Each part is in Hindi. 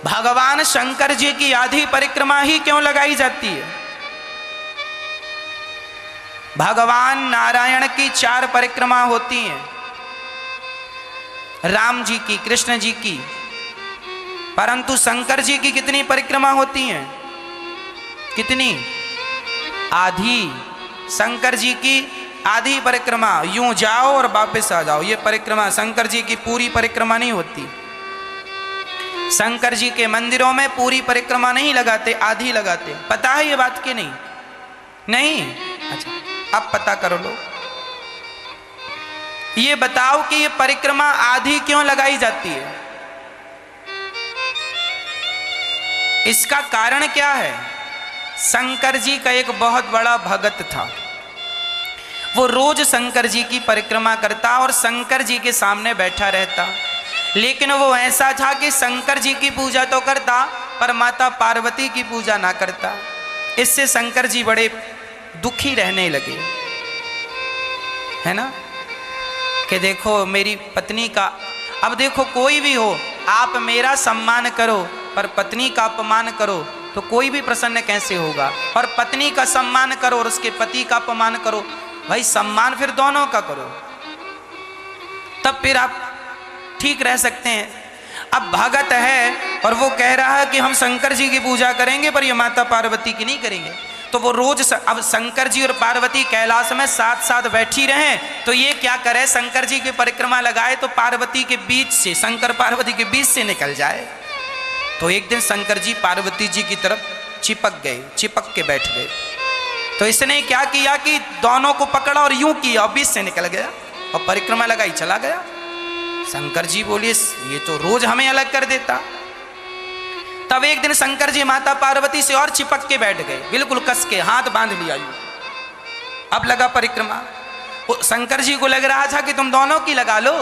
भगवान शंकर जी की आधी परिक्रमा ही क्यों लगाई जाती है? भगवान नारायण की 4 परिक्रमा होती हैं, राम जी की, कृष्ण जी की, परंतु शंकर जी की कितनी परिक्रमा होती हैं? कितनी? आधी। शंकर जी की आधी परिक्रमा, यूं जाओ और वापस आ जाओ, ये परिक्रमा। शंकर जी की पूरी परिक्रमा नहीं होती। शंकर जी के मंदिरों में पूरी परिक्रमा नहीं लगाते, आधी लगाते। पता है ये बात कि नहीं? नहीं? अच्छा, अब पता करो लो। ये बताओ कि ये परिक्रमा आधी क्यों लगाई जाती है? इसका कारण क्या है? शंकर जी का एक बहुत बड़ा भगत था, वो रोज शंकर जी की परिक्रमा करता और शंकर जी के सामने बैठा रहता। लेकिन वो ऐसा था कि शंकर जी की पूजा तो करता पर माता पार्वती की पूजा ना करता। इससे शंकर जी बड़े दुखी रहने लगे, है ना, कि देखो मेरी पत्नी का, अब देखो कोई भी हो, आप मेरा सम्मान करो पर पत्नी का अपमान करो तो कोई भी प्रसन्न कैसे होगा? और पत्नी का सम्मान करो और उसके पति का अपमान करो, भाई सम्मान फिर दोनों का करो, तब फिर आप ठीक रह सकते हैं। अब भगत है और वो कह रहा है कि हम शंकर जी की पूजा करेंगे पर ये माता पार्वती की नहीं करेंगे। तो वो रोज अब शंकर जी और पार्वती कैलाश में साथ साथ बैठी रहे, तो ये क्या करे, शंकर जी की परिक्रमा लगाए तो पार्वती के बीच से, शंकर पार्वती के बीच से निकल जाए। तो एक दिन शंकर जी पार्वती जी की तरफ चिपक गए, चिपक के बैठ गए। तो इसने क्या किया कि दोनों को पकड़ा और यूं किया और बीच से निकल गया और परिक्रमा लगाई चला गया। शंकर जी बोले ये तो रोज हमें अलग कर देता। तब एक दिन शंकर जी माता पार्वती से और चिपक के बैठ गए, बिल्कुल कस के हाथ बांध लिया यूं। अब लगा परिक्रमा। शंकर जी को लग रहा था कि तुम दोनों की लगा लो,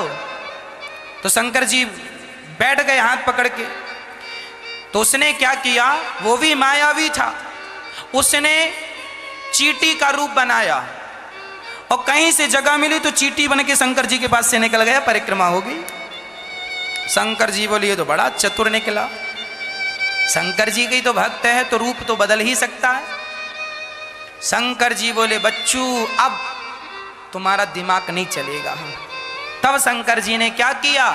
तो शंकर जी बैठ गए हाथ पकड़ के। तो उसने क्या किया, वो भी मायावी था, उसने चींटी का रूप बनाया और कहीं से जगह मिली तो चींटी बन के शंकर जी के पास से निकल गया, परिक्रमा हो गई। शंकर जी बोले ये तो बड़ा चतुर निकला, शंकर जी के तो भक्त है तो रूप तो बदल ही सकता है। शंकर जी बोले बच्चू अब तुम्हारा दिमाग नहीं चलेगा। तब शंकर जी ने क्या किया,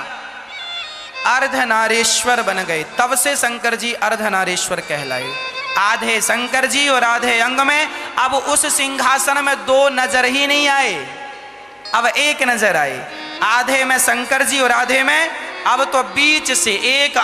अर्धनारेश्वर बन गए। तब से शंकर जी अर्धनारेश्वर कहलाए। आधे शंकर जी और आधे अंग में अब उस सिंहासन में 2 नजर ही नहीं आए, अब एक नजर आए। आधे में शंकर जी और आधे में, अब तो बीच से एक